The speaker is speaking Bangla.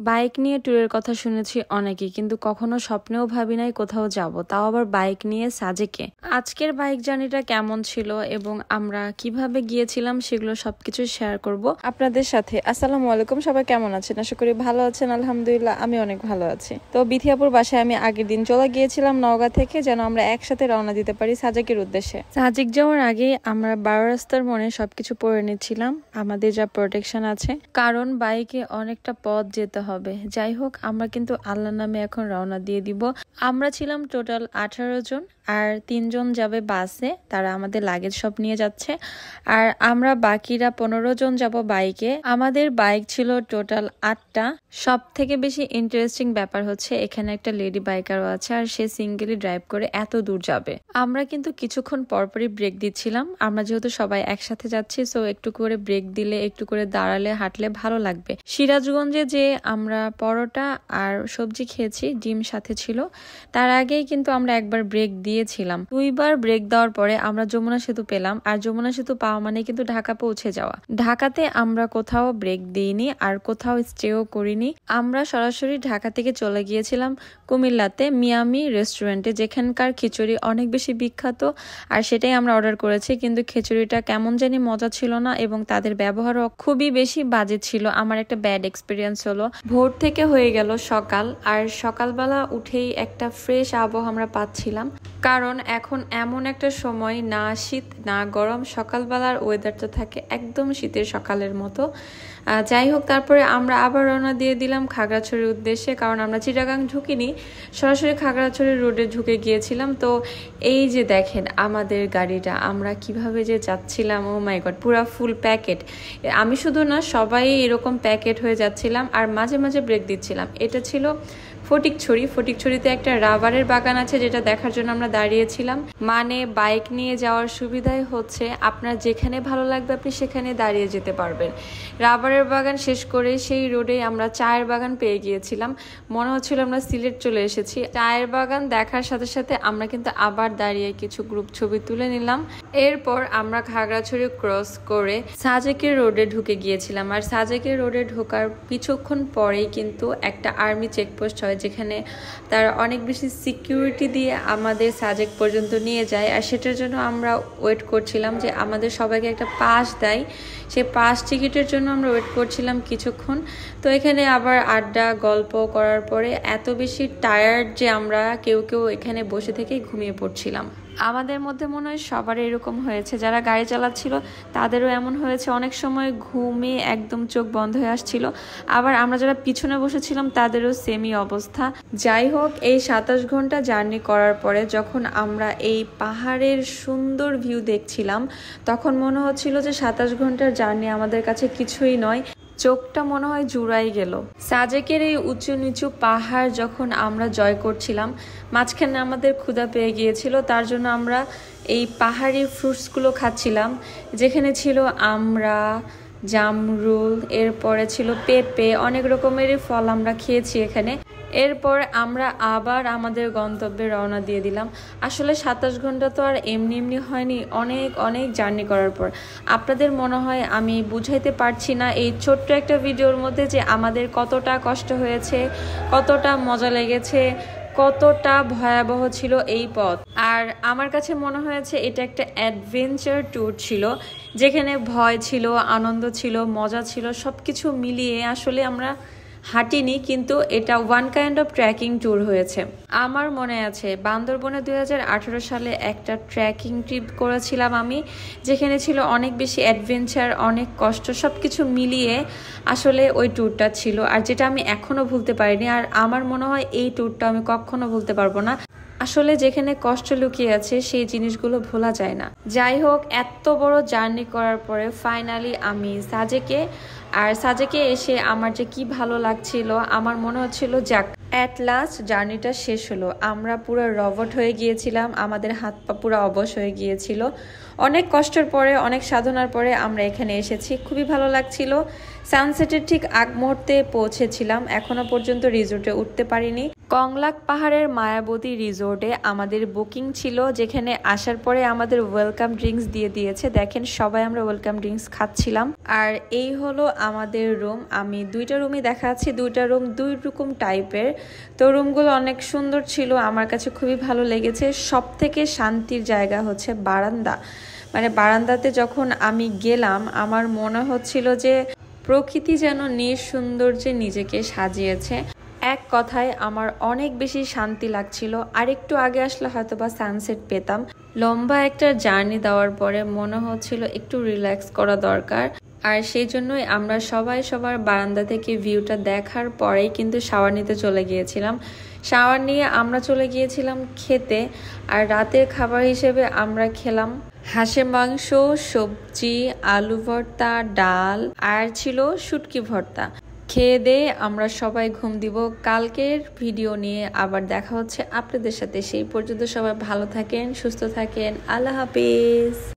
বাইক নিয়ে ট্যুরের কথা শুনেছি অনেকেই, কিন্তু কখনো স্বপ্নেও ভাবি নাই কোথাও যাব, তাও আবার বাইক নিয়ে সাজেকে। আজকের বাইক জার্নিটা কেমন ছিল এবং আমরা কিভাবে গিয়েছিলাম সেগুলো সবকিছু শেয়ার করব আপনাদের সাথে। আসসালামু আলাইকুম, সবাই কেমন আছেন? আশা করি ভালো আছেন। আলহামদুলিল্লাহ আমি অনেক ভালো আছি। তো বিথিয়াপুর বাসায় আমি আগের দিন চলে গিয়েছিলাম নওগাঁ থেকে, যেন আমরা একসাথে রওনা দিতে পারি সাজেকের উদ্দেশ্যে। সাজেক যাওয়ার আগে আমরা 12 রাস্তার মনে সবকিছু পরে নিচ্ছিলাম, আমাদের যা প্রোটেকশন আছে, কারণ বাইকে অনেকটা পথ যেতে হবে। যাই হোক, আমরা কিন্তু আল্লাহর নামে এখন রওনা দিয়ে দিব। আমরা ছিলাম টোটাল 18 জন, আর 3 জন যাবে বাসে, তারা আমাদের লাগেজ সব নিয়ে যাচ্ছে, আর আমরা বাকিরা 15 জন যাব বাইকে। আমাদের বাইক ছিল টোটাল 8টা। সব থেকে বেশি ইন্টারেস্টিং ব্যাপার হচ্ছে এখানে একটা লেডি বাইকারও আছে, আর সে সিঙ্গেলি ড্রাইভ করে এত দূর যাবে। আমরা কিন্তু কিছুক্ষণ পরপরই ব্রেক দিচ্ছিলাম, আমরা যেহেতু সবাই একসাথে যাচ্ছি, সো একটু করে ব্রেক দিলে, একটু করে দাঁড়ালে, হাঁটলে ভালো লাগবে। সিরাজগঞ্জে যে আমরা পরোটা আর সবজি খেয়েছি, ডিম সাথে ছিল, তার আগেই কিন্তু আমরা একবার ব্রেক দিয়েছিলাম। 2বার ব্রেক দেওয়ার পরে আমরা যমুনা সেতু পেলাম, আর যমুনা সেতু পাওয়া মানে কিন্তু ঢাকা পৌঁছে যাওয়া। ঢাকাতে আমরা কোথাও ব্রেক দিইনি আর কোথাও স্টেও করিনি। আমরা সরাসরি ঢাকা থেকে চলে গিয়েছিলাম কুমিল্লাতে মিয়ামি রেস্টুরেন্টে, যেখানকার খিচুড়ি অনেক বেশি বিখ্যাত, আর সেটাই আমরা অর্ডার করেছি। কিন্তু খিচুড়িটা কেমন জানি মজা ছিল না, এবং তাদের ব্যবহারও খুবই বেশি বাজে ছিল। আমার একটা ব্যাড এক্সপিরিয়েন্স হলো। ভোর থেকে হয়ে গেল সকাল, আর সকালবেলা উঠেই একটা ফ্রেশ আবহাওয়া আমরা পাচ্ছিলাম, কারণ এখন এমন একটা সময়, না শীত না গরম, সকালবেলার ওয়েদারটা থাকে একদম শীতের সকালের মতো। যাই হোক, তারপরে আমরা আবার রওনা দিয়ে দিলাম খাগড়াছড়ির উদ্দেশ্যে, কারণ আমরা চিটাগাং ঢুকিনি, সরাসরি খাগড়াছড়ি রোডে ঢুকে গিয়েছিলাম। তো এই যে দেখেন আমাদের গাড়িটা, আমরা কিভাবে যে যাচ্ছিলাম, ও মাই গড, পুরা ফুল প্যাকেট। আমি শুধু না, সবাই এরকম প্যাকেট হয়ে যাচ্ছিলাম, আর মাঝে মাঝে ব্রেক দিচ্ছিলাম। এটা ছিল ফটিকছড়িতে একটা রাবারের বাগান আছে, যেটা দেখার জন্য আমরা দাঁড়িয়েছিলাম। মানে বাইক নিয়ে যাওয়ার সুবিধাই হচ্ছে আপনার যেখানে ভালো লাগবে আপনি সেখানে দাঁড়িয়ে যেতে পারবেন। রাবারের বাগান শেষ করে সেই রোডে আমরা চায়ের বাগান পেয়ে গিয়েছিলাম, মনে হচ্ছিল আমরা সিলেট চলে এসেছি। চায়ের বাগান দেখার সাথে সাথে আমরা কিন্তু আবার দাঁড়িয়ে কিছু গ্রুপ ছবি তুলে নিলাম। এরপর আমরা খাগড়াছড়ি ক্রস করে সাজেকের রোডে ঢুকে গিয়েছিলাম, আর সাজেকের রোডে ঢোকার কিছুক্ষণ পরেই কিন্তু একটা আর্মি চেকপোস্ট হয়, যেখানে তারা অনেক বেশি সিকিউরিটি দিয়ে আমাদের সাজেক পর্যন্ত নিয়ে যায়। আর সেটার জন্য আমরা ওয়েট করছিলাম যে আমাদের সবাইকে একটা পাস দেয়, সেই পাস টিকিটের জন্য আমরা ওয়েট করছিলাম কিছুক্ষণ। তো এখানে আবার আড্ডা গল্প করার পরে এত বেশি টায়ার্ড যে আমরা কেউ কেউ এখানে বসে থেকেই ঘুমিয়ে পড়ছিলাম। আমাদের মধ্যে মনে হয় সবার এরকম হয়েছে, যারা গাড়ি চালাচ্ছিল তাদেরও এমন হয়েছে, অনেক সময় ঘুমে একদম চোখ বন্ধ হয়ে আসছিল। আবার আমরা যারা পিছনে বসেছিলাম তাদেরও সেমই অবস্থা। যাই হোক, এই 27 ঘন্টা জার্নি করার পরে যখন আমরা এই পাহাড়ের সুন্দর ভিউ দেখছিলাম, তখন মনে হচ্ছিল যে 27 ঘন্টার জার্নি আমাদের কাছে কিছুই নয়। চোখটা মনে হয় জুড়াই গেল। সাজেকের এই উঁচু নিচু পাহাড় যখন আমরা জয় করছিলাম, মাঝখানে আমাদের ক্ষুধা পেয়ে গিয়েছিল, তার জন্য আমরা এই পাহাড়ি ফ্রুটসগুলো খাচ্ছিলাম, যেখানে ছিল আমড়া, জামরুল, এরপরে ছিল পেঁপে, অনেক রকমেরই ফল আমরা খেয়েছি এখানে। এরপর আমরা আবার আমাদের গন্তব্যে রওনা দিয়ে দিলাম। আসলে 27 ঘন্টা তো আর এমনি এমনি হয়নি, অনেক অনেক জার্নি করার পর। আপনাদের মনে হয় আমি বুঝাইতে পারছি না এই ছোট্ট একটা ভিডিওর মধ্যে যে আমাদের কতটা কষ্ট হয়েছে, কতটা মজা লেগেছে, কতটা ভয়াবহ ছিল এই পথ। আর আমার কাছে মনে হয়েছে এটা একটা অ্যাডভেঞ্চার ট্যুর ছিল, যেখানে ভয় ছিল, আনন্দ ছিল, মজা ছিল, সবকিছু মিলিয়ে আসলে আমরা হাঁটিনি, কিন্তু এটা one kind of trekking tour হয়েছে। আমার মনে আছে বান্দরবনে 2018 সালে একটা ট্রেকিং ট্রিপ করেছিলাম আমি, যেখানে ছিল অনেক বেশি অ্যাডভেঞ্চার, অনেক কষ্ট, সবকিছু মিলিয়ে আসলে ওই ট্যুরটা ছিল, আর যেটা আমি এখনো ভুলতে পারিনি। আর আমার মনে হয় এই ট্যুরটা আমি কখনো ভুলতে পারবো না। আসলে যেখানে কষ্ট লুকিয়ে আছে সেই জিনিসগুলো ভোলা যায় না। যাই হোক, এত বড় জার্নি করার পরে ফাইনালি আমি সাজেকে এসে আমার যে কি ভালো লাগছিল, আমার মনে হচ্ছিল যাক অ্যাট লাস্ট জার্নিটা শেষ হলো। আমরা পুরো রবট হয়ে গিয়েছিলাম, আমাদের হাত পা পুরো অবশ হয়ে গিয়েছিল। অনেক কষ্টের পরে, অনেক সাধনার পরে আমরা এখানে এসেছি, খুবই ভালো লাগছিল। সানসেটের ঠিক আগ মুহূর্তে পৌঁছেছিলাম, এখনো পর্যন্ত রিসোর্টে উঠতে পারিনি। কংলাক পাহাড়ের মায়াবতী রিসোর্টে আমাদের বুকিং ছিল, যেখানে আসার পরে আমাদের ওয়েলকাম ড্রিঙ্কস দিয়ে দিয়েছে। দেখেন সবাই আমরা ওয়েলকাম ড্রিঙ্কস খাচ্ছিলাম। আর এই হলো আমাদের রুম। আমি দুইটা রুমই দেখাচ্ছি, দুইটা রুম দুই রকম টাইপের। তো রুমগুলো অনেক সুন্দর ছিল, আমার কাছে খুবই ভালো লেগেছে। সব থেকে শান্তির জায়গা হচ্ছে বারান্দা। মানে বারান্দাতে যখন আমি গেলাম আমার মনে হচ্ছিল যে প্রকৃতি যেন নিঃসৌন্দর্যে নিজেকে সাজিয়েছে। এক কথায় আমার অনেক বেশি শান্তি লাগছিল। আর একটু আগে আসলে হয়তো বা সানসেট পেতাম। লম্বা একটা জার্নি দেওয়ার পরে মনে হচ্ছিল একটু রিল্যাক্স করা দরকার। আর সেই জন্যই আমরা সবাই সবার বারান্দা থেকে ভিউটা দেখার পরেই কিন্তু শাওয়ার নিতে চলে গিয়েছিলাম। শাওয়ার নিয়ে আমরা চলে গিয়েছিলাম খেতে। আর রাতের খাবার হিসেবে আমরা খেলাম হাঁসের মাংস, সবজি, আলু ভর্তা, ডাল আর ছিল শুটকি ভর্তা। খেয়ে দিয়ে আমরা সবাই ঘুম দিব। কালকের ভিডিও নিয়ে আবার দেখা হচ্ছে আপনাদের সাথে। সেই পর্যন্ত সবাই ভালো থাকেন, সুস্থ থাকেন। আল্লাহ হাফেজ।